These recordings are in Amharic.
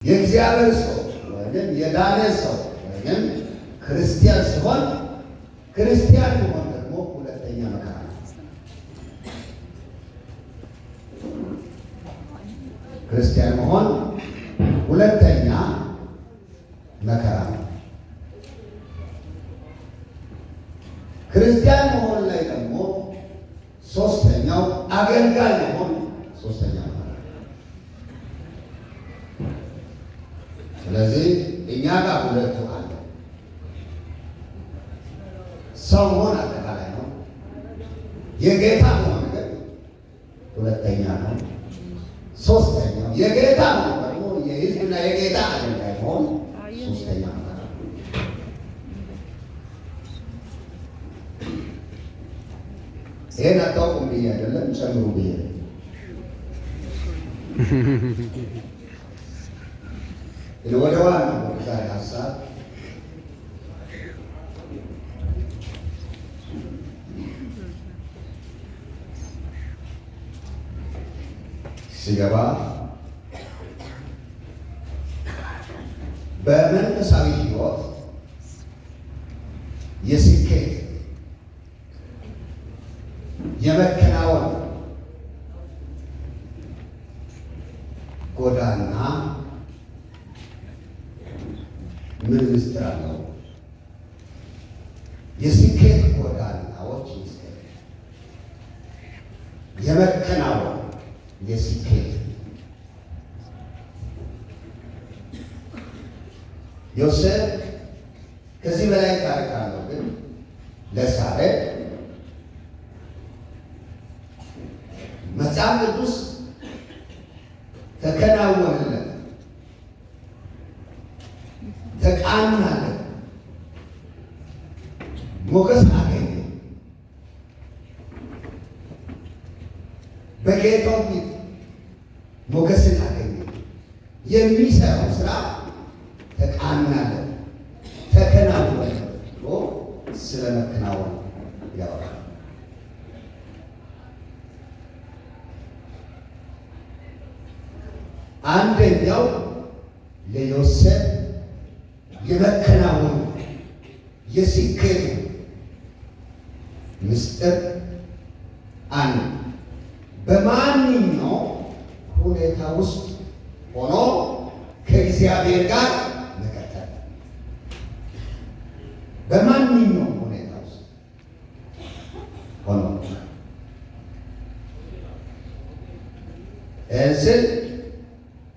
የእግዚአብሔር ሰው ወይም የዳነ ሰው ወይም ክርስቲያን ሲሆን ክርስቲያን መሆን ደግሞ ሁለተኛ መከራ ነው። ክርስቲያን መሆን ሁለተኛ መከራ ነው። ክርስቲያን መሆን ላይ ደግሞ ሶስተኛው አገልጋይ መሆን ሶስተኛ መከራ ነው። ስለዚህ እኛ ጋር ሁለቱ አለ። ሰው መሆን አጠቃላይ ነው። የጌታ መሆን ግን ሁለተኛ ነው። ሶስተኛው የጌታ መሆን ደግሞ የሕዝብና የጌታ አገልጋይ መሆን ሶስተኛ ነው። ይሄን አታውቁም ብዬ አይደለም፣ ጨምሩ ብዬ ወደ ዋናው ዛሬ ሀሳብ ሲገባ በመንፈሳዊ ሕይወት የስኬት የመከናወን ጎዳና ምን ምስጢር አለው? የስኬት ጎዳናዎች ምስጢር፣ የመከናወን የስኬት ዮሴፍ ከዚህ በላይ ታሪክ አለው። ግን ለዛሬ መጽሐፍ ቅዱስ ተከናወነለት፣ ተቃናለት፣ ሞገስ አገኘ፣ በጌታው ፊት ሞገስን አገኘ። የሚሰራው ስራ ተቃናለት፣ ተከናወነለት ብሎ ስለ መከናወን ያወራል። አንደኛው ለዮሴፍ የመከናወኑ የስኬቱ ምስጢር አንዱ በማንኛው ሁኔታ ውስጥ ሆኖ ከእግዚአብሔር ጋር መቀጠል። በማንኛው ሁኔታ ውስጥ ሆኖ ስል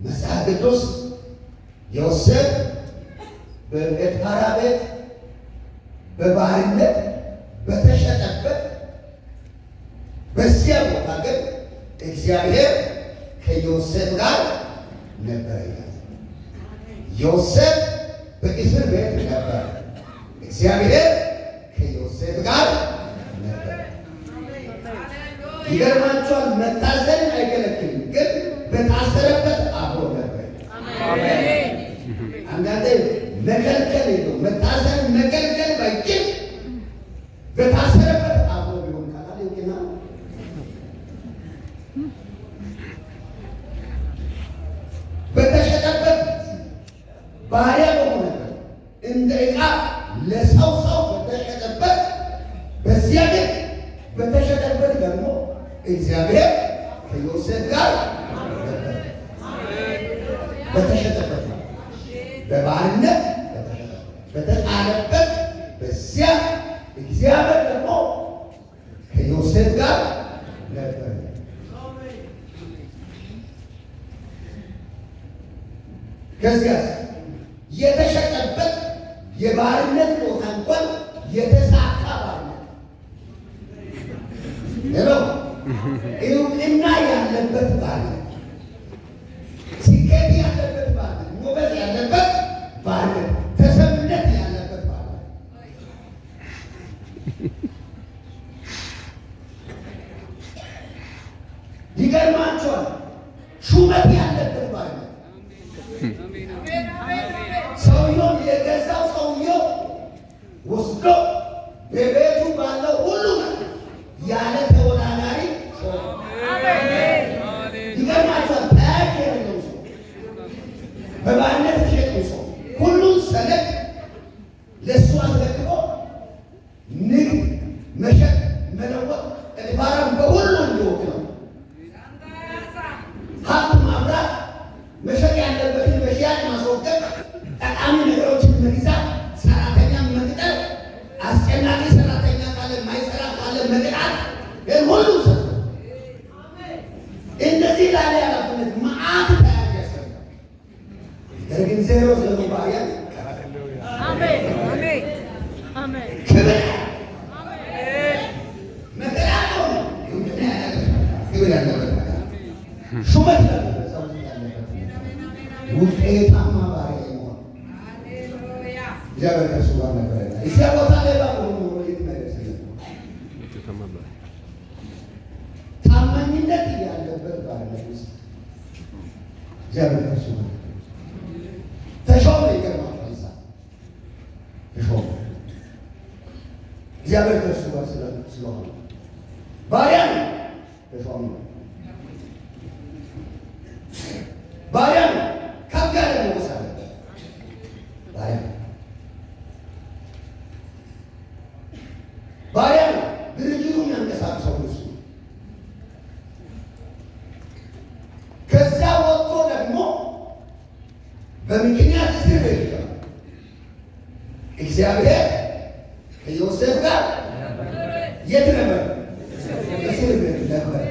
መጽሐፍ ቅዱስ ዮሴፍ በኤልፓራ ቤት በባርነት በተሸጠበት በዚያ ቦታ ግን እግዚአብሔር ከዮሴፍ ጋር ነበረ። ዮሴፍ በእስር ቤት ነበረ፣ እግዚአብሔር ከዮሴፍ ጋር ነበረ። ይገርማችኋል፣ መታሰርን አይከለክልም፣ ግን በታሰረበት አብሮ ነበር። አንዳንዴ መከልከል የለው፣ መታሰርን መከልከል ባይችል በታሰረበት አብሮ ቢሆን ካላል ይውቅና በተሸጠበት ባሪያ በሆነበት እንደ ዕቃ ለሰው በተሸጠበት በዚያ ግን በተሸጠበት ደግሞ እግዚአብሔር ከዮሴፍ ጋር ነበር። በተሸጠበት በባርነት በተጣለበት በዚያ እግዚአብሔር ደግሞ ከዮሴፍ ጋር ነበር። ከዚያ የተሸጠበት የባርነት ቦታ እንኳን የተሳካ ባርነት ነው። እውቅና ያለበት ባርነት፣ ስኬት ያለበት ባርነት፣ ሞገስ ያለበት ባርነት፣ ተሰምነት ያለበት ባርነት። ይገርማቸዋል። ሹመት ያለበት ባርነት፣ ሰውየው የገዛው ሰውየው ወስዶ በቤቱ ባለው ሁሉ ያለ ተወዳዳሪ ይገርማቸዋል። ታያቅ የሌለው ሰው በባርነት የተሸጠው ሰው ሁሉን ሰነድ ለእሱ አስረክቦ ንግድ መሸጥ መለወጥ እድባራም በሁሉ እንዲወቅ ነው። ሀብት ማፍራት መሸጥ ያለበትን በሽያጭ ማስወገድ፣ ጠቃሚ ነገሮችን መግዛት፣ ሰራተኛ መቅጠር፣ አስጨናቂ ሰራተኛ ካለ ማይሰራ ካለ መቅጣት፣ ግን ሁሉ ሰው እንደዚህ ላለ ያላፍነት መዓት ተያዥ ያስፈልጋል። ነገር ግን ዜሮ ባሪያ አሜን አሜን አሜን ክብር ክብር ያለበት ሹመት ውጤታማ ባሪያ ይሆን። እግዚአብሔር ከእሱ ጋር ነበረና እዚያ ቦታ ላይ ባሆኑ ወይት መለሰለ ታማኝነት ያለበት ባሪያ ውስጥ እግዚአብሔር ከእሱ ጋር ተሾመ። ይገርማል። ተሾመ እግዚአብሔር ከእሱ ጋር ስለሆነ ባሪያ ነው። ተሾመ ባሪያ ነው። ከፍ ያለ ሞገስ አለበት። ባሪያ ባሪያ ነው። ድርጅቱን ያንቀሳቅሰው እሱ። ከዚያ ወጥቶ ደግሞ በምክንያት እስር ቤት ይገባል። እግዚአብሔር ከዮሴፍ ጋር የት ነበር? እስር ቤት ነበር።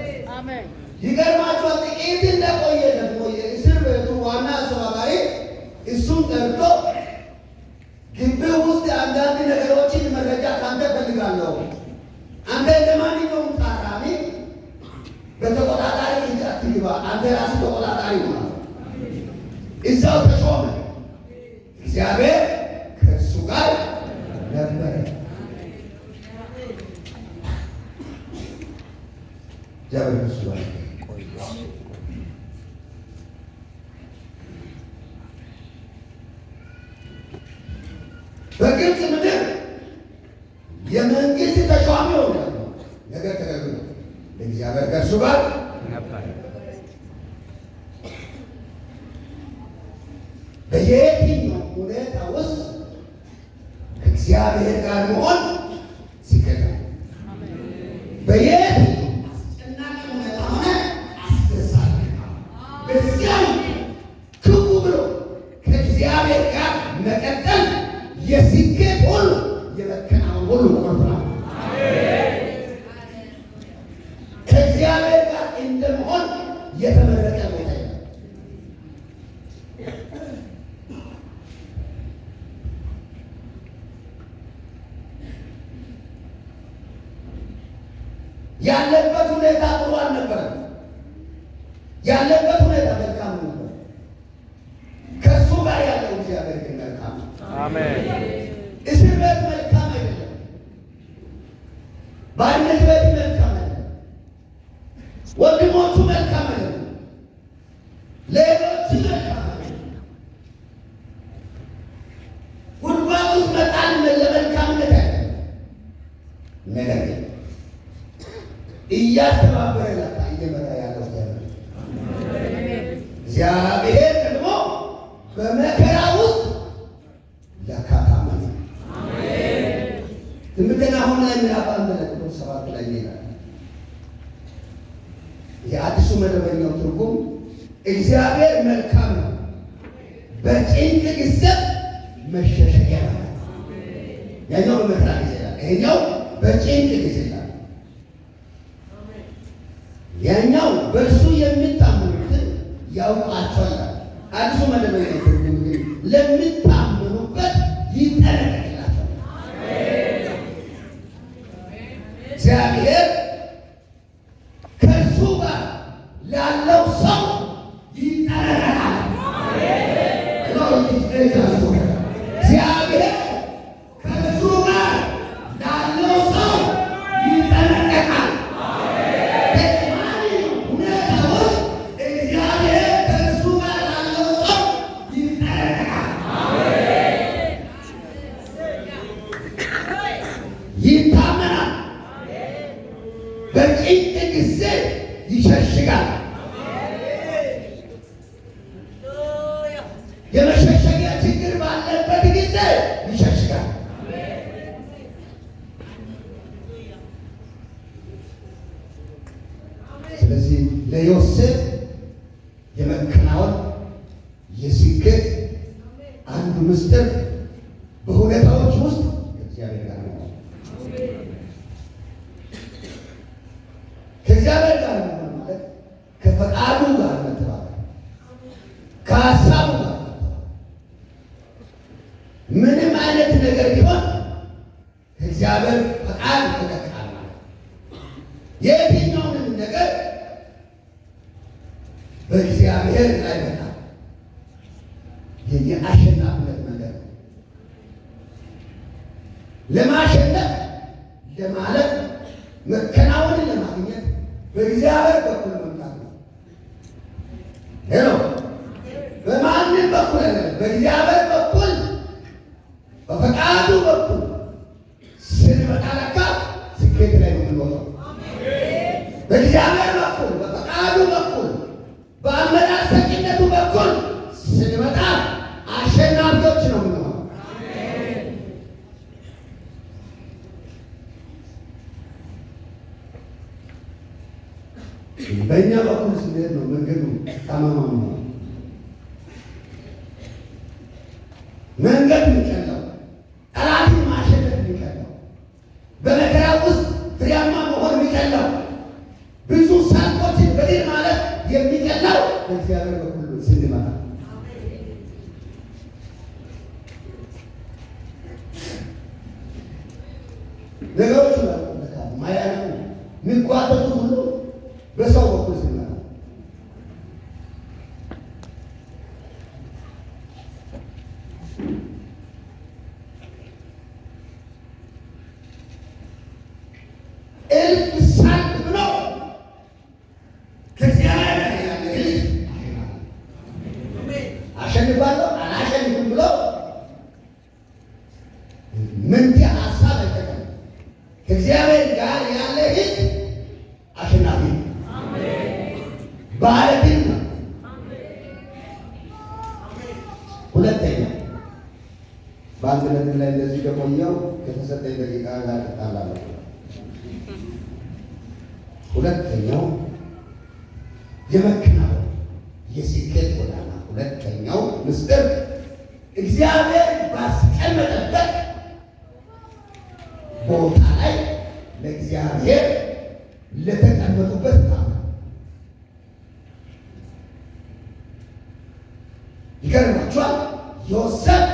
ይገርማችኋል። ጥቂት እንደቆየ ደግሞ የእስር ቤቱ ዋና አስተባባሪ እሱን ጠርቶ ግቢ ውስጥ አንዳንድ ነገሮችን መረጃ ካንተ ፈልጋለሁ፣ አንተ እንደማንኛውም ታራሚ በተቆጣጣሪ እጅ አትግባ፣ አንተ ራስህ ተቆጣጣሪ ሆናል። እዛው ተሾመ። እግዚአብሔር ከእሱ ጋር ነበረ። እግዚአብሔር ከእሱ ጋር በግብፅ ምድር የመንግስት ተሿሚ ሆነ። ነገር ተገልግሎ እግዚአብሔር ከእሱ ጋር ነበር። በየትኛው ሁኔታ ውስጥ ከእግዚአብሔር ጋር መሆን ሲገባ በየትኛው አስጨናቂ ሁኔታ ሆነ አስደሳች በዚያው ክቡ ብሎ ከእግዚአብሔር ጋር መቀጠል የስኬት ሁሉ የመከናወን ሁሉ ቁልፍ ነው። ከእግዚአብሔር ጋር እንደመሆን የተመረጠ ቦታ ያለበት ሁኔታ ጥሩ አልነበረም። ያለበት ሁኔታ መልካም ነበር። ከእሱ ጋር ያለው እግዚአብሔር ግን መልካም ነው። አሜን። እስር ቤት መልካም አይደለም። ባርነት ቤት መልካም አይደለም። ወንድሞቹ መልካም አይደለም። ሌሎቹ መልካም አይደለም። ጉድጓድ ውስጥ መጣል ለመልካምነት አይደለም። ነገር ግን እያስተባበረ ላታ እየመራ ያለው እግዚአብሔር ደግሞ በመከራ ውስጥ ለካታማ ትምህርትና አሁን ላይ ምዕራፍ 1:7 ላይ ይላል። የአዲሱ መደበኛው ትርጉም እግዚአብሔር መልካም ነው፣ በጭንቅ ጊዜ መሸሸጊያ ነው። ያኛው በመከራ ጊዜ ይላል፣ ይሄኛው በጭንቅ ጊዜ ይላል። ያኛው በእርሱ የሚታመኑትን ያውቃቸዋል። አዲሱ መደበኛ ትርጉም ግን ለሚታመኑበት ይጠነቀቅላቸዋል። እግዚአብሔር ከእርሱ ጋር ላለው ሰው ይጠነቀቃል። እግዚአብሔር ከእርሱ ጋር ላለው ሰው ይጠነቀቃል። ይታመናል። በጭንቅ ጊዜ ይሸሽጋል። የመሸሸጊያ ችግር ባለበት ጊዜ ይሸሽጋል። ስለዚህ ለዮሴፍ የመከናወን የስኬት አንዱ ምስጢር በሁኔታዎች ውስጥ ከእግዚአብሔር ጋር ነው። ከእግዚአብሔር ጋር ነው ማለት ከፈቃዱ ጋር መተባበር፣ ከሀሳቡ ጋር ምንም አይነት ነገር ቢሆን ከእግዚአብሔር ፈቃድ ተጠቃሚ ማለት የትኛውንም ነገር በእግዚአብሔር ላይ በጣም የአሸናፊነት መንገድ ነው። ለማሸነፍ ለማለፍ መከናወንን ለማግኘት በእግዚአብሔር በኩል መምጣት ነው። ሄሎ በማንም በኩል አይደለም፣ በእግዚአብሔር በኩል በፈቃዱ በኩል ስንመጣ ለካ ስኬት ላይ ነው የምንወጣው። በእግዚአብሔር በኩል በፈቃዱ በኩል በአመራር ሰጪነቱ በኩል ስንመጣ አሸናፊዎች ነው የምንሆነው። በእኛ በኩል ስንሄድ ነው መንገዱ ጠማማ ነው። መንገድ የሚቀለው ጠላትን ማሸነፍ የሚቀለው በመከራ ውስጥ ፍሬያማ መሆን የሚቀለው ብዙ ሰልፎችን በድል ማለት የሚቀለው በእግዚአብሔር በኩል ስንመጣ ነገሮች ማያሉ የሚጓተቱ ሁሉ በሰው በኩል ስንመጣ እልፍ ሳት ብሎ ከእግዚአብሔር ጋር ያለ ልጅ አሸንፋለሁ አላሸንፍም ብሎ ምንት ሀሳብ አይጠቀም። ከእግዚአብሔር ጋር ያለ ልጅ አሸናፊ ባለድል ነው። ሁለተኛ በአንድ ነጥብ ላይ እንደዚህ ከቆየው ከተሰጠኝ ደቂቃ ጋር እጣላለሁ። ሁለተኛው የመከናወን የስኬት ጎዳና ሁለተኛው ምስጢር እግዚአብሔር ባስቀመጠበት ቦታ ላይ ለእግዚአብሔር ለተቀመጡበት ታማ ይገርማችኋል። ዮሴፍ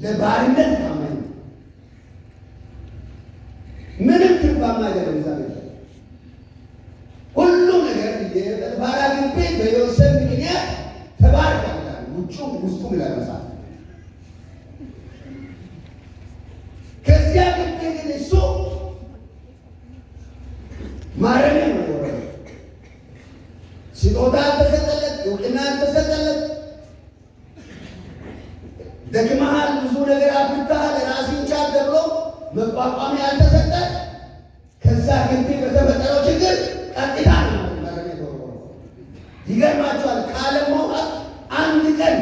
ለባርነት ታማኝ ነው። ምንም ትርፋማ አይደለም። እግዚአብሔር ሁሉ ነገር የበልባራ ግንቤ በዮሴፍ ምክንያት ተባርኳል። ውጩም ውስጡም ይላል መጽሐፍ። ከዚያ ግንቤ ግን እሱ ማረሚያ ነው የወረደው። ስጦታ አልተሰጠለት፣ እውቅና አልተሰጠለት። ደክመሃል፣ ብዙ ነገር አፍርተሃል፣ ራስን ቻል ተብሎ መቋቋሚያ አልተሰጠ። ከዛ ግንቤ በተፈጠረው ችግር ቀጥታ ነው ማረሚያ ተወረወረ። ይገርማችኋል። ካለ መውጣት አንድ ቀን